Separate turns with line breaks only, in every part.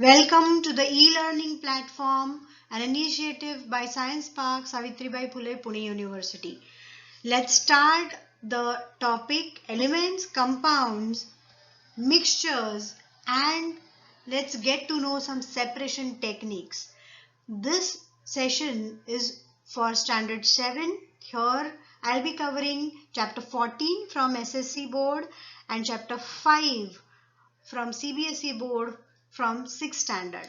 Welcome to the e-learning platform, an initiative by Science Park, Savitribai Phule, Pune University. Let's start the topic elements, compounds, mixtures, and let's get to know some separation techniques. This session is for standard 7. Here I'll be covering chapter 14 from SSC board and chapter 5 from CBSE board from 6th standard.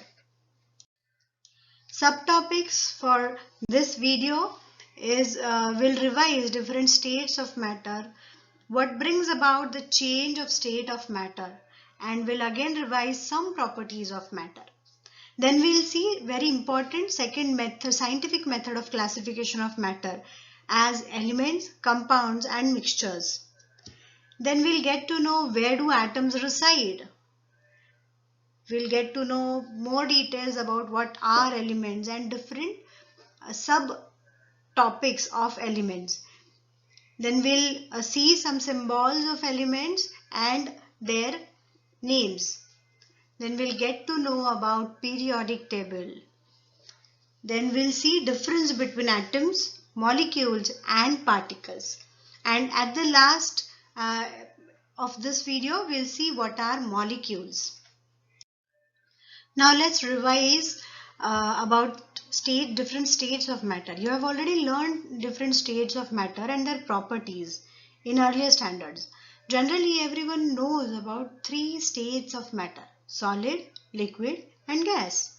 Subtopics for this video is will revise different states of matter, what brings about the change of state of matter, and will again revise some properties of matter. Then we'll see very important second method, scientific method of classification of matter as elements, compounds and mixtures. Then we'll get to know where do atoms reside. We'll get to know more details about what are elements and different subtopics of elements. Then we'll see some symbols of elements and their names. Then we'll get to know about periodic table. Then we'll see difference between atoms, molecules and particles. And at the last of this video, we'll see what are molecules. Now let's revise about different states of matter. You have already learned different states of matter and their properties in earlier standards. Generally, everyone knows about 3 states of matter: solid, liquid and gas.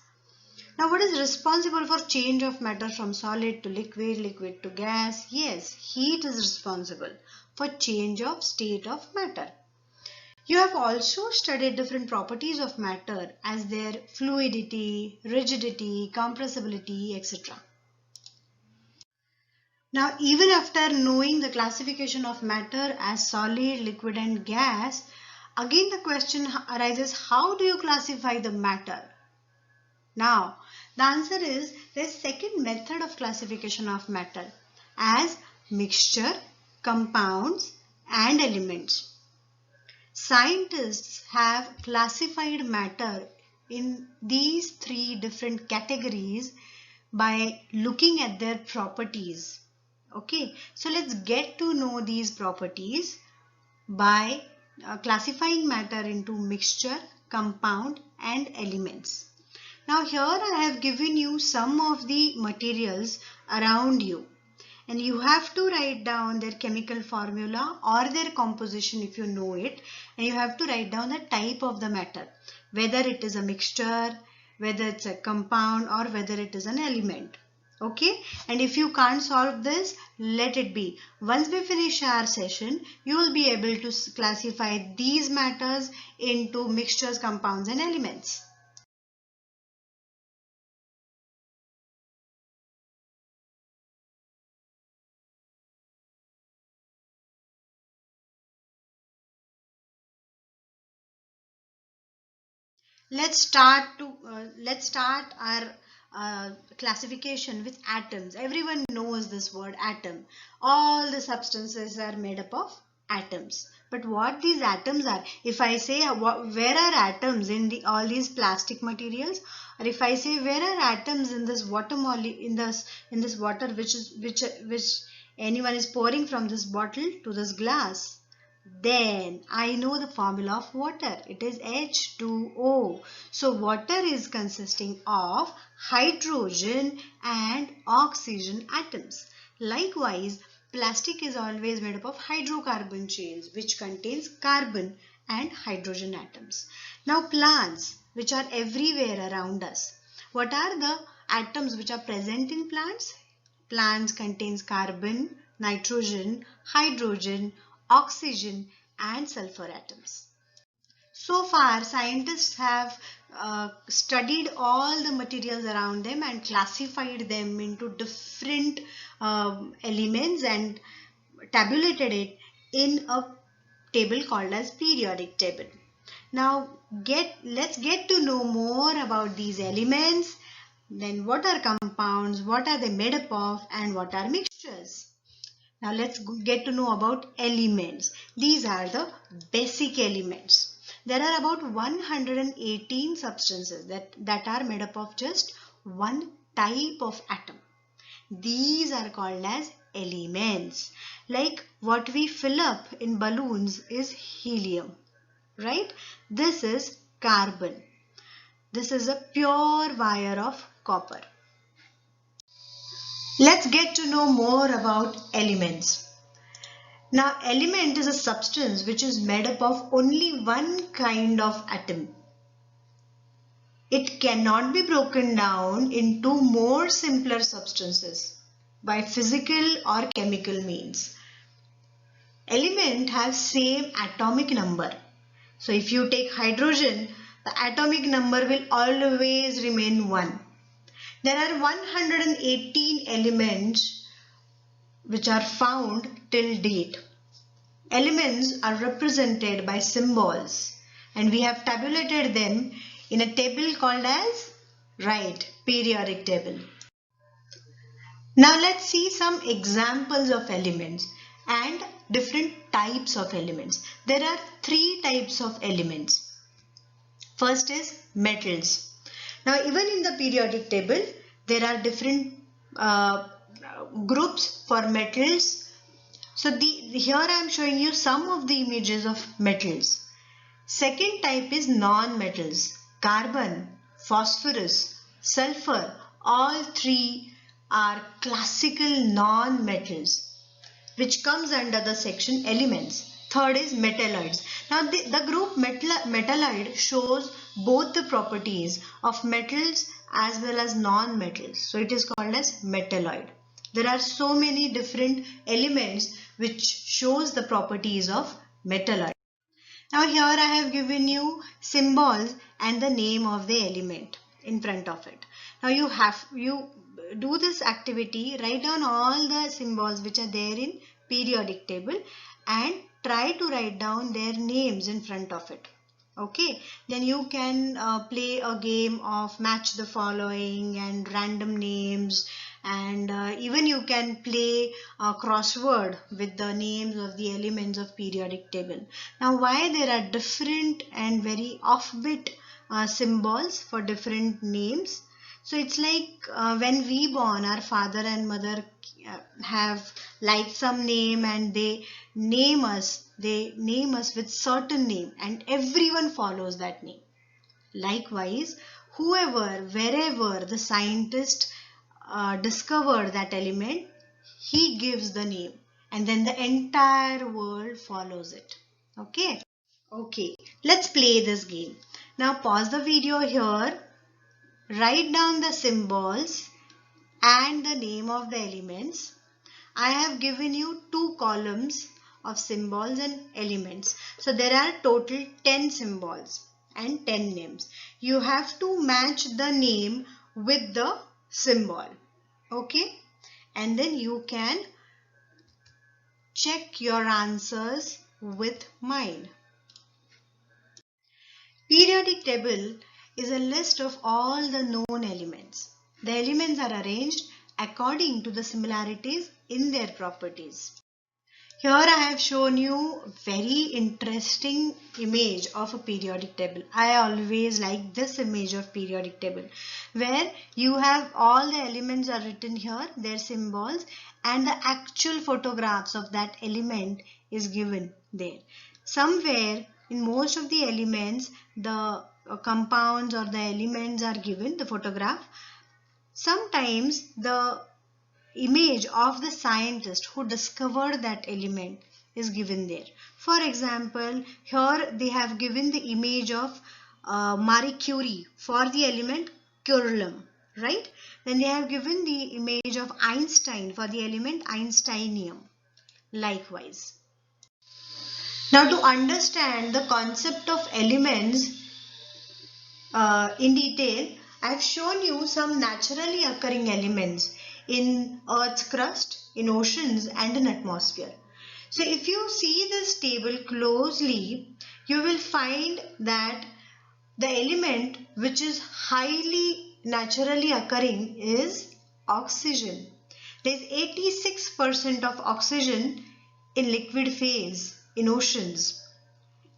Now what is responsible for change of matter from solid to liquid, liquid to gas? Yes, heat is responsible for change of state of matter. You have also studied different properties of matter as their fluidity, rigidity, compressibility, etc. Now, even after knowing the classification of matter as solid, liquid and gas, again the question arises, how do you classify the matter? Now, the answer is there's second method of classification of matter as mixture, compounds and elements. Scientists have classified matter in these 3 different categories by looking at their properties. Okay, so let's get to know these properties by classifying matter into mixture, compound and elements. Now here I have given you some of the materials around you. And you have to write down their chemical formula or their composition if you know it, and you have to write down the type of the matter, whether it is a mixture, whether it's a compound or whether it is an element. Okay, and if you can't solve this, let it be. Once we finish our session, you will be able to classify these matters into mixtures, compounds and elements. Let's start our classification with atoms. Everyone knows this word atom. All the substances are made up of atoms. But what these atoms are? If I say where are atoms in all these plastic materials, or if I say where are atoms in this water in this water which anyone is pouring from this bottle to this glass, then I know the formula of water. It is H2O. So water is consisting of hydrogen and oxygen atoms. Likewise, plastic is always made up of hydrocarbon chains which contains carbon and hydrogen atoms. Now plants, which are everywhere around us. What are the atoms which are present in plants? Plants contains carbon, nitrogen, hydrogen, oxygen and sulfur atoms. So far, scientists have studied all the materials around them and classified them into different elements and tabulated it in a table called as periodic table. Now let's get to know more about these elements. Then what are compounds, what are they made up of and what are mixtures? Now let's get to know about elements. These are the basic elements. there are about 118 substances that are made up of just one type of atom. These are called as elements. Like what we fill up in balloons is helium, right? This is carbon. This is a pure wire of copper. Let's get to know more about elements. Now, element is a substance which is made up of only one kind of atom. It cannot be broken down into more simpler substances by physical or chemical means. Element have same atomic number. So if you take hydrogen, the atomic number will always remain 1. There are 118 elements which are found till date. Elements are represented by symbols and we have tabulated them in a table called as periodic table. Now let's see some examples of elements and different types of elements. There are 3 types of elements. First is metals. Now even in the periodic table there are different groups for metals. So here I am showing you some of the images of metals. Second type is non-metals. Carbon, phosphorus, sulfur, all 3 are classical non-metals which comes under the section elements. Third is metalloids. Now the group metalloid shows both the properties of metals as well as non-metals. So it is called as metalloid. There are so many different elements which shows the properties of metalloid. Now here I have given you symbols and the name of the element in front of it. Now you do this activity, write down all the symbols which are there in periodic table and try to write down their names in front of it. Okay, then you can play a game of match the following and random names, and even you can play a crossword with the names of the elements of periodic table. Now why there are different and very offbeat symbols for different names? So it's like when we born, our father and mother have like some name and they name us with certain name and everyone follows that name. Likewise, wherever the scientist discovered that element, he gives the name and then the entire world follows it. Okay, let's play this game. Now pause the video here, write down the symbols and the name of the elements. I have given you 2 columns of symbols and elements. So there are total 10 symbols and 10 names. You have to match the name with the symbol. Okay, and then you can check your answers with mine. Periodic table is a list of all the known elements. The elements are arranged according to the similarities in their properties. Here I have shown you very interesting image of a periodic table. I always like this image of periodic table where you have all the elements are written here, their symbols, and the actual photographs of that element is given there. Somewhere in most of the elements the compounds or the elements are given, the photograph. Sometimes the image of the scientist who discovered that element is given there. For example, here they have given the image of Marie Curie for the element corundum, right? Then they have given the image of Einstein for the element Einsteinium. Likewise. Now to understand the concept of elements in detail, I have shown you some naturally occurring elements in Earth's crust, in oceans and in atmosphere. So if you see this table closely, you will find that the element which is highly naturally occurring is oxygen. There is 86% of oxygen in liquid phase in oceans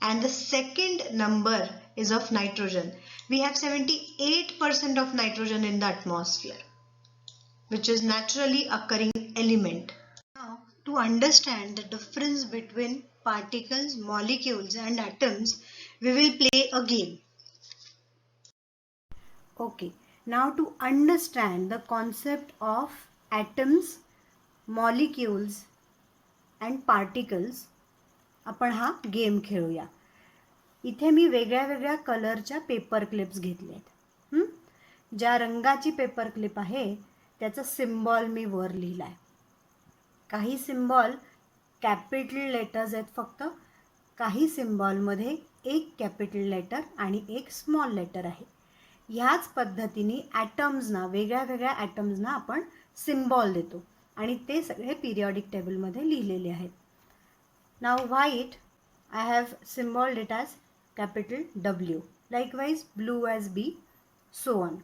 and the second number is of nitrogen. We have 78% of nitrogen in the atmosphere, which is naturally occurring element. Now, to understand the difference between particles, molecules and atoms, we will play a game. Okay, now to understand the concept of atoms, molecules and particles, आपण हा game खेळूया. इथे मी वेगळ्या वेगळ्या कलरच्या paper clips घेतलेत. ज्या रंगाची paper clip आहे त्याचा सिम्बॉल मी वर लिहिलाय. काही सिम्बॉल कॅपिटल लेटर्स आहेत फक्त, काही सिम्बॉलमध्ये एक कॅपिटल लेटर आणि एक स्मॉल लेटर आहे. ह्याच पद्धतीने ॲटम्सना, वेगळ्या वेगळ्या ॲटम्सना आपण सिम्बॉल देतो आणि ते सगळे पिरियॉडिक टेबलमध्ये लिहिलेले आहेत. नाव white, I have symboled it as capital W. Likewise blue as B, so on.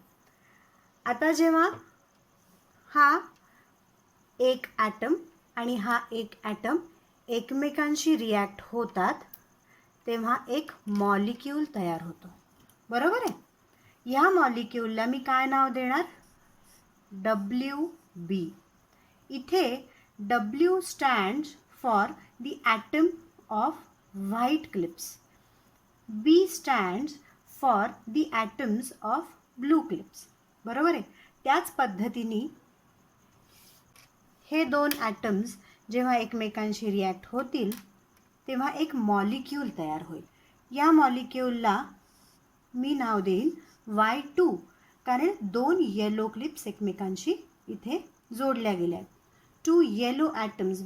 आता जेव्हा हा एक ॲटम आणि हा एक ॲटम एकमेकांशी रिॲक्ट होतात तेव्हा एक मॉलिक्यूल तयार होतो. बरोबर आहे. ह्या मॉलिक्यूलला मी काय नाव देणार? WB. इथे W stands for the atom of white clips. B stands for the atoms of blue clips. बरोबर आहे. त्याच पद्धतीने हे दोन ॲटम्स जेव्हा एकमेकांशी रिॲक्ट होतील तेव्हा एक मॉलिक्यूल तयार होईल. या मॉलिक्यूलला मी नाव देईन Y2, कारण दोन येलो क्लिप्स एकमेकांशी इथे जोडल्या गेल्या. Two yellow atoms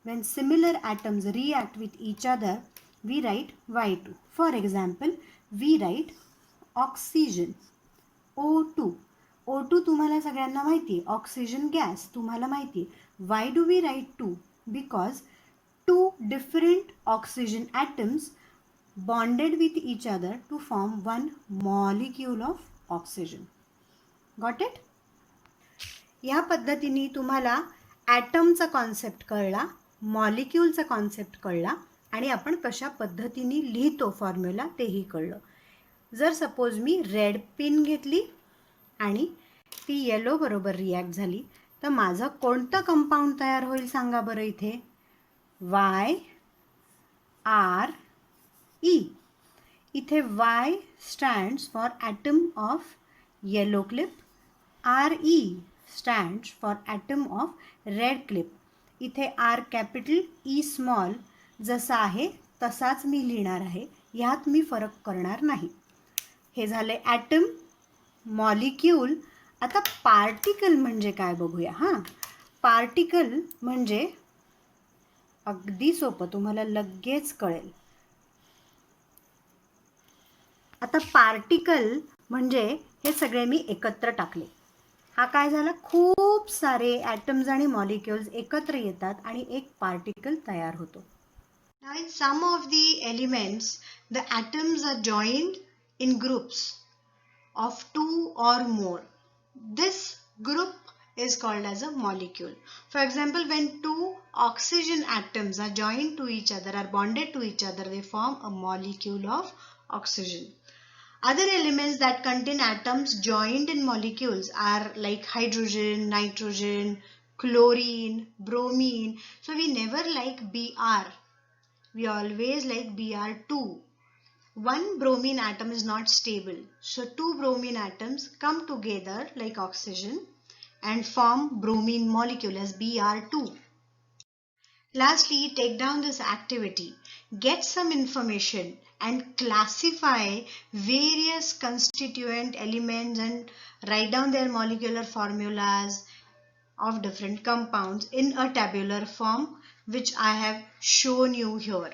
when similar atoms react with each other, we write Y2. For example, we write oxygen, O2. O2 तुम्हाला सगळ्यांना माहिती आहे, ऑक्सिजन गॅस तुम्हाला माहिती आहे. Why do we write 2? Because two different oxygen atoms bonded with each other to form one molecule of oxygen. Got it? या पद्धतीने तुम्हाला ॲटमचा कॉन्सेप्ट कळला, मॉलिक्यूलचा कॉन्सेप्ट कळला आणि आपण कशा पद्धतीने लिहितो फॉर्म्युला तेही कळलं. जर सपोज मी रेड पेन घेतली आणि ती येलो बरोबर रिॲक्ट झाली तर माझं कोणतं कंपाऊंड तयार होईल सांगा बरं इथे? YRE. इथे Y stands for atom of yellow clip, RE stands for atom of red clip. इथे R कॅपिटल E स्मॉल जसा आहे तसाच मी लिहिणार आहे, ह्यात मी फरक करणार नाही. हे झाले ॲटम, मॉलिक्यूल. आता पार्टिकल म्हणजे काय बघूया. पार्टिकल म्हणजे अगदी सोपं, तुम्हाला लगेच कळेल. आता पार्टिकल म्हणजे हे सगळे मी एकत्र टाकले. हा काय झाला? खूप सारे ॲटम्स आणि मॉलिक्युल्स एकत्र येतात आणि एक पार्टिकल तयार होतो. Now in some of the elements the atoms are joined in groups of 2 or more. This group is called as a molecule. For example, when two oxygen atoms are joined to each other, are bonded to each other, they form a molecule of oxygen. Other elements that contain atoms joined in molecules are like hydrogen, nitrogen, chlorine, bromine. So we never like Br. We always like Br2. One bromine atom is not stable. So two bromine atoms come together like oxygen and form bromine molecule as Br2. Lastly, take down this activity, get some information and classify various constituent elements and write down their molecular formulas of different compounds in a tabular form, which I have shown you here.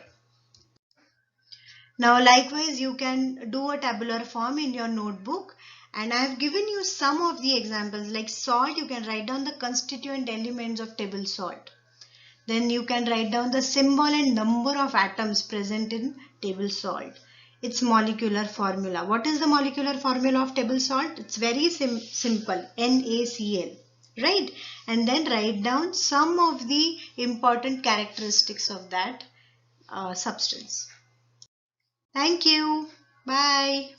Now likewise you can do a tabular form in your notebook, and I have given you some of the examples. Like salt, you can write down the constituent elements of table salt. Then you can write down the symbol and number of atoms present in table salt. Its molecular formula. What is the molecular formula of table salt? It's very simple, NaCl, right? And then write down some of the important characteristics of that substance. Thank you. Bye.